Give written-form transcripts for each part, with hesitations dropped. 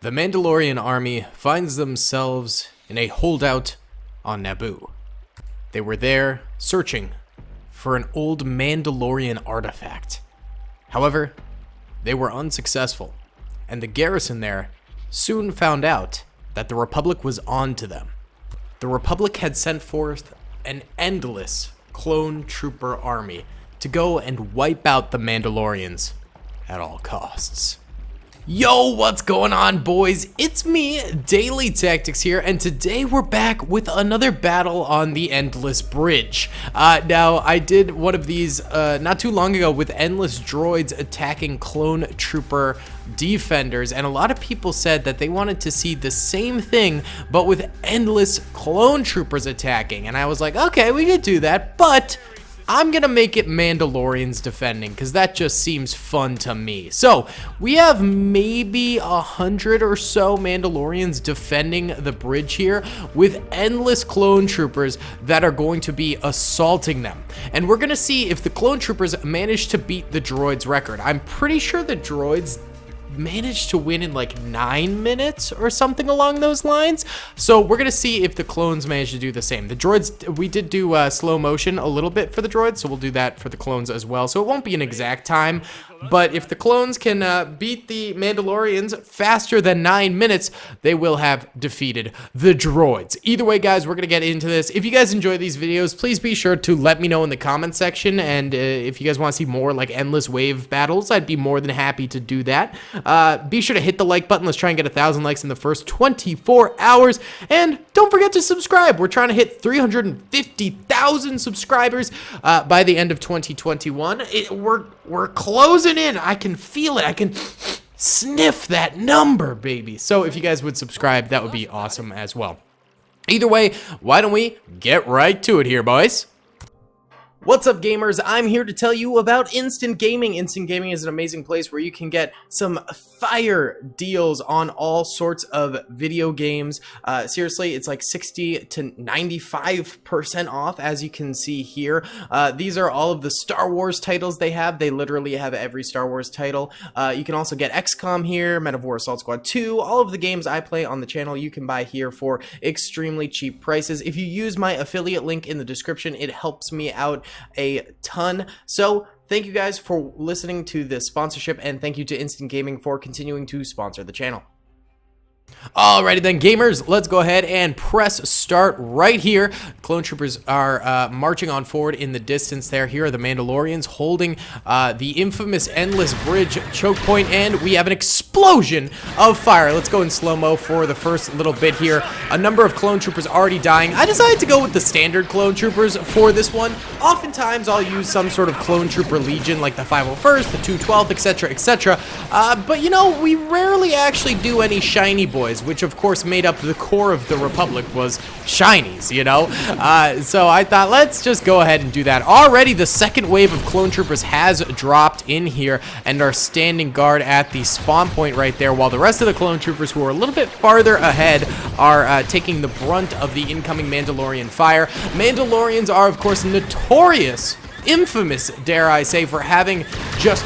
The Mandalorian Army finds themselves in a holdout on Naboo. They were there searching for an old Mandalorian artifact. However, they were unsuccessful, and the garrison there soon found out that the Republic was on to them. The Republic had sent forth an endless clone trooper army to go and wipe out the Mandalorians at all costs. Yo, what's going on, boys? It's me, DaleyTactics here, and today we're back with another battle on the Endless Bridge. Now, I did one of these not too long ago with endless droids attacking clone trooper defenders, and a lot of people said that they wanted to see the same thing, but with endless clone troopers attacking, and I was like, okay, we could do that, but I'm gonna make it Mandalorians defending because that just seems fun to me. So we have maybe 100 or so Mandalorians defending the bridge here with endless clone troopers that are going to be assaulting them. And we're gonna see if the clone troopers manage to beat the droids' record. I'm pretty sure the droids managed to win in like 9 minutes or something along those lines. So we're gonna see if the clones manage to do the same. The droids, we did do slow motion a little bit for the droids, so we'll do that for the clones as well. So it won't be an exact time, but if the clones can beat the Mandalorians faster than 9 minutes, they will have defeated the droids. Either way, guys, we're gonna get into this. If you guys enjoy these videos, please be sure to let me know in the comment section, and if you guys want to see more like endless wave battles, I'd be more than happy to do that. Be sure to hit the like button. Let's try and get 1,000 likes in the first 24 hours. And don't forget to subscribe. We're trying to hit 350,000 subscribers by the end of 2021. We're closing in. I can feel it. I can sniff that number, baby. So if you guys would subscribe, that would be awesome as well. Either way, why don't we get right to it here, boys? What's up, gamers? I'm here to tell you about Instant Gaming. Instant Gaming is an amazing place where you can get some fire deals on all sorts of video games. Seriously, it's like 60 to 95% off, as you can see here. These are all of the Star Wars titles they have. They literally have every Star Wars title. You can also get XCOM here, Men of War Assault Squad 2. All of the games I play on the channel you can buy here for extremely cheap prices. If you use my affiliate link in the description, it helps me out a ton. So thank you guys for listening to this sponsorship, and thank you to Instant Gaming for continuing to sponsor the channel. Alrighty then, gamers, let's go ahead and press start right here. Clone troopers are marching on forward in the distance there. Here are the Mandalorians holding the infamous Endless Bridge choke point, and we have an explosion of fire. Let's go in slow-mo for the first little bit here. A number of clone troopers already dying. I decided to go with the standard clone troopers for this one. Oftentimes, I'll use some sort of clone trooper legion like the 501st, the 212th, etc., etc. But, you know, we rarely actually do any shiny boys, which of course made up the core of the Republic was shinies, you know? So I thought, let's just go ahead and do that. Already the second wave of clone troopers has dropped in here and are standing guard at the spawn point right there, while the rest of the clone troopers, who are a little bit farther ahead, are taking the brunt of the incoming Mandalorian fire. Mandalorians are, of course, notorious, infamous, dare I say, for having just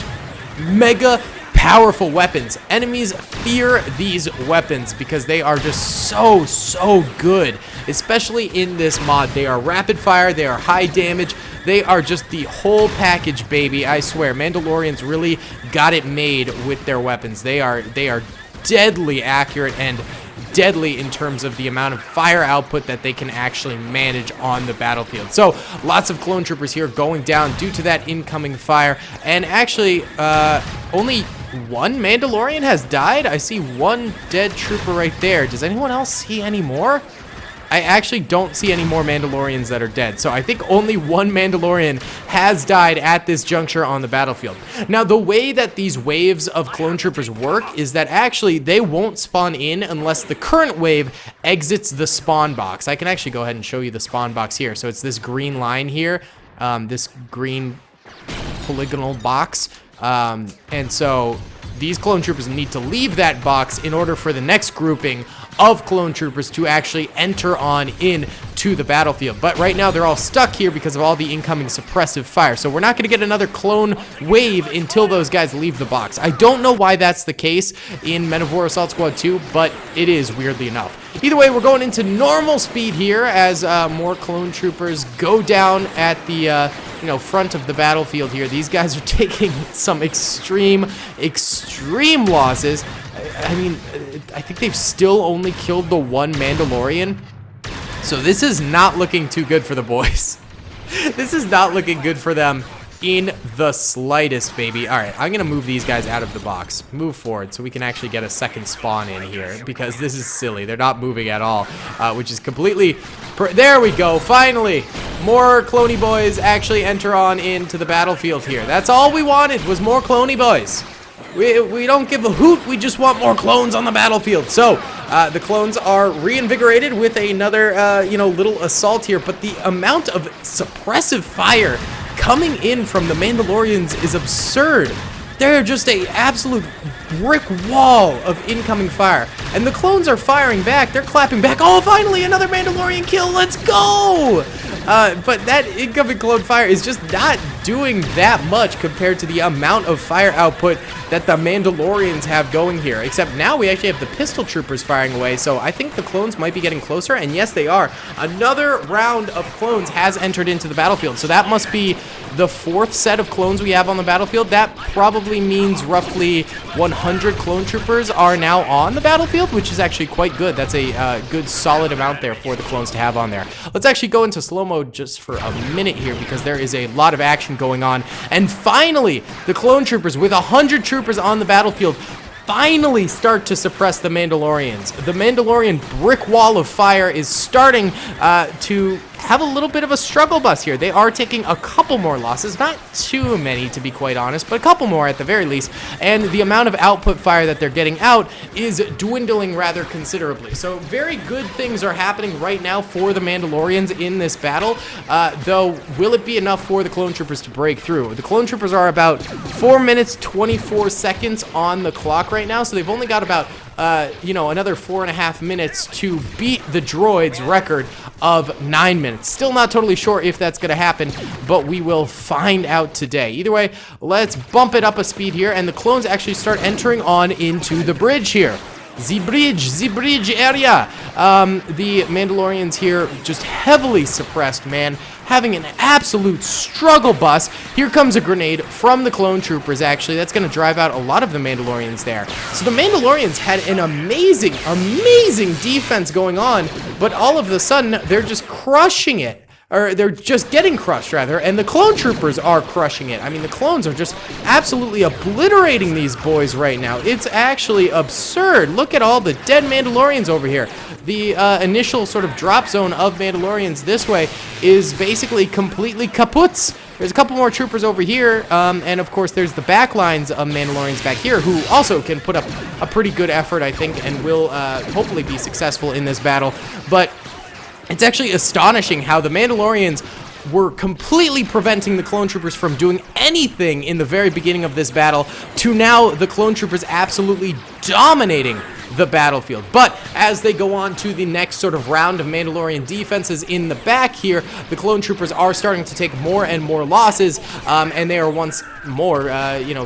mega powerful weapons. Enemies fear these weapons because they are just so good, especially in this mod. They are rapid fire, they are high damage, they are just the whole package, baby. I swear, Mandalorians really got it made with their weapons. They are deadly accurate and deadly in terms of the amount of fire output that they can actually manage on the battlefield. So lots of clone troopers here going down due to that incoming fire, and actually only one Mandalorian has died. I see one dead trooper right there. Does anyone else see any more? I actually don't see any more Mandalorians that are dead. So I think only one Mandalorian has died at this juncture on the battlefield. Now, the way that these waves of clone troopers work is that actually they won't spawn in unless the current wave exits the spawn box. I can actually go ahead and show you the spawn box here. So it's this green line here, this green polygonal box. And so these clone troopers need to leave that box in order for the next grouping of clone troopers to actually enter on in to the battlefield. But right now they're all stuck here because of all the incoming suppressive fire. So we're not going to get another clone wave until those guys leave the box. I don't know why that's the case in Men of War Assault Squad 2, but it is, weirdly enough. Either way, we're going into normal speed here as more clone troopers go down at the front of the battlefield here. These guys are taking some extreme losses. I mean, I think they've still only killed the one Mandalorian. So this is not looking too good for the boys. This is not looking good for them in the slightest, baby. All right, I'm going to move these guys out of the box. Move forward so we can actually get a second spawn in here because this is silly. They're not moving at all, which is completely... There we go. Finally, more cloney boys actually enter on into the battlefield here. That's all we wanted was more cloney boys. We don't give a hoot. We just want more clones on the battlefield. So the clones are reinvigorated with another, little assault here. But the amount of suppressive fire coming in from the Mandalorians is absurd. They're just an absolute brick wall of incoming fire. And the clones are firing back. They're clapping back. Oh, finally, another Mandalorian kill. Let's go. But that incoming clone fire is just not doing that much compared to the amount of fire output that the Mandalorians have going here. Except now we actually have the pistol troopers firing away, so I think the clones might be getting closer, and yes, they are. Another round of clones has entered into the battlefield, so that must be the fourth set of clones we have on the battlefield. That probably means roughly 100 clone troopers are now on the battlefield, which is actually quite good. That's a good solid amount there for the clones to have on there. Let's actually go into slow mode just for a minute here because there is a lot of action going on. And finally, the clone troopers with 100 troopers on the battlefield finally start to suppress the Mandalorians. The Mandalorian brick wall of fire is starting to have a little bit of a struggle bus here. They are taking a couple more losses, not too many to be quite honest, but a couple more at the very least, and the amount of output fire that they're getting out is dwindling rather considerably. So very good things are happening right now for the Mandalorians in this battle, though will it be enough for the clone troopers to break through? The clone troopers are about 4 minutes 24 seconds on the clock right now, so they've only got about another 4.5 minutes to beat the droid's record of 9 minutes. Still not totally sure if that's going to happen, but we will find out today. Either way, let's bump it up a speed here, and the clones actually start entering on into the bridge here. The bridge area. The Mandalorians here just heavily suppressed, man, having an absolute struggle bus. Here comes a grenade from the clone troopers, actually. That's going to drive out a lot of the Mandalorians there. So the Mandalorians had an amazing defense going on, but all of a sudden, they're just crushing it. Or they're just getting crushed, rather, and the clone troopers are crushing it. I mean, the clones are just absolutely obliterating these boys right now. It's actually absurd. Look at all the dead Mandalorians over here. The initial sort of drop zone of Mandalorians this way is basically completely kaputs. There's a couple more troopers over here, and of course there's the back lines of Mandalorians back here who also can put up a pretty good effort, I think, and will hopefully be successful in this battle. But it's actually astonishing how the Mandalorians were completely preventing the clone troopers from doing anything in the very beginning of this battle to now the clone troopers absolutely dominating the battlefield. But as they go on to the next sort of round of Mandalorian defenses in the back here, the clone troopers are starting to take more and more losses, and they are once more,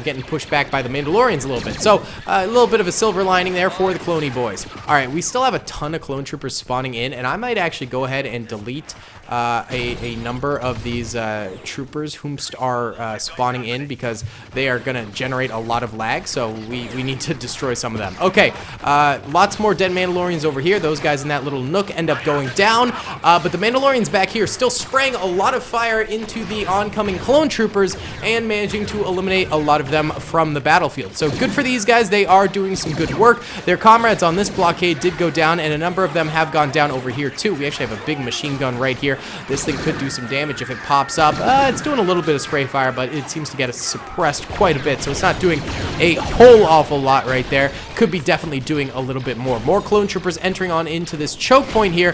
getting pushed back by the Mandalorians a little bit. So a little bit of a silver lining there for the cloney boys. All right, we still have a ton of clone troopers spawning in, and I might actually go ahead and delete a number of these troopers whom are spawning in because they are going to generate a lot of lag, so we need to destroy some of them. Okay, lots more dead Mandalorians over here. Those guys in that little nook end up going down, but the Mandalorians back here still spraying a lot of fire into the oncoming clone troopers and managing to eliminate a lot of them from the battlefield. So good for these guys. They are doing some good work. Their comrades on this blockade did go down, and a number of them have gone down over here too. We actually have a big machine gun right here. This thing could do some damage if it pops up. It's doing a little bit of spray fire, but it seems to get us suppressed quite a bit, so it's not doing a whole awful lot right there. could be definitely doing a little bit more. More clone troopers entering on into this choke point here,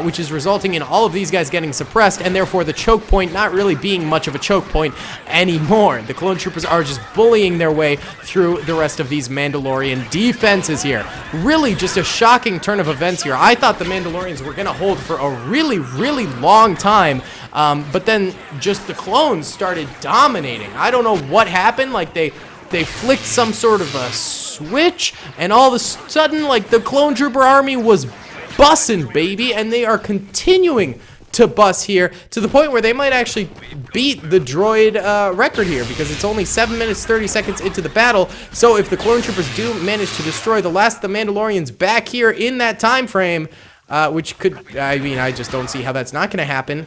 which is resulting in all of these guys getting suppressed, and therefore the choke point not really being much of a choke point anymore. The clone troopers are just bullying their way through the rest of these Mandalorian defenses here. Really just a shocking turn of events here. I thought the Mandalorians were going to hold for a really, really long time, but then just the clones started dominating. I don't know what happened. Like they flicked some sort of a switch, and all of a sudden, like, the clone trooper army was bussing, baby, and they are continuing to bus here to the point where they might actually beat the droid record here, because it's only 7 minutes 30 seconds into the battle. So if the clone troopers do manage to destroy the last of the Mandalorians back here in that time frame, which could, I mean, I just don't see how that's not going to happen,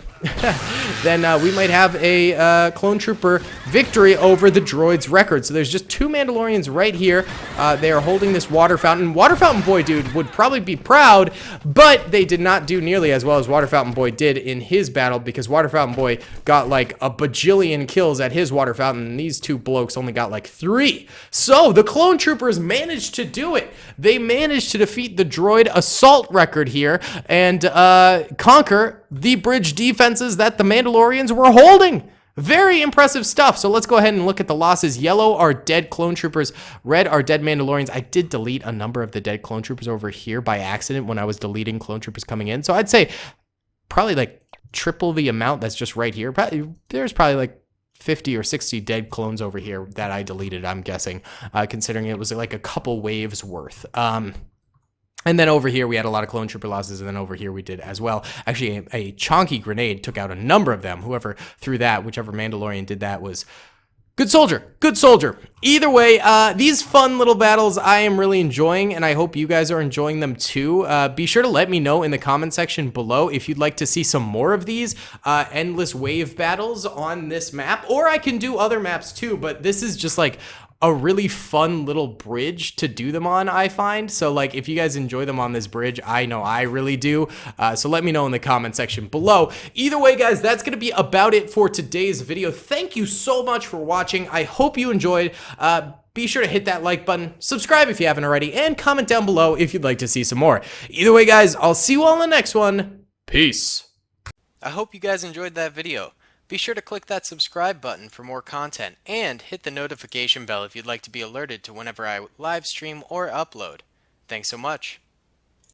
then we might have a clone trooper victory over the droid's record. So there's just 2 Mandalorians right here. They are holding this water fountain. Water Fountain Boy, dude, would probably be proud, but they did not do nearly as well as Water Fountain Boy did in his battle, because Water Fountain Boy got like a bajillion kills at his water fountain, and these 2 blokes only got like 3. So the clone troopers managed to do it. They managed to defeat the droid assault record here and conquer the bridge defenses that the Mandalorians were holding. Very impressive stuff. So let's go ahead and look at the losses. Yellow are dead clone troopers. Red are dead Mandalorians. I did delete a number of the dead clone troopers over here by accident when I was deleting clone troopers coming in. So I'd say probably like triple the amount that's just right here. There's probably like 50 or 60 dead clones over here that I deleted, I'm guessing, considering it was like a couple waves worth. And then over here, we had a lot of clone trooper losses, and then over here we did as well. Actually, a chonky grenade took out a number of them. Whoever threw that, whichever Mandalorian did that, was good soldier. Good soldier. Either way, these fun little battles I am really enjoying, and I hope you guys are enjoying them too. Be sure to let me know in the comment section below if you'd like to see some more of these endless wave battles on this map, or I can do other maps too, but this is just like a really fun little bridge to do them on, I find. So like, if you guys enjoy them on this bridge, I know I really do. So let me know in the comment section below. Either way, guys, that's gonna be about it for today's video. Thank you so much for watching. I hope you enjoyed. Be sure to hit that like button, subscribe if you haven't already, and comment down below if you'd like to see some more. Either way, guys, I'll see you all in the next one. Peace. I hope you guys enjoyed that video. Be sure to click that subscribe button for more content, and hit the notification bell if you'd like to be alerted to whenever I live stream or upload. Thanks so much.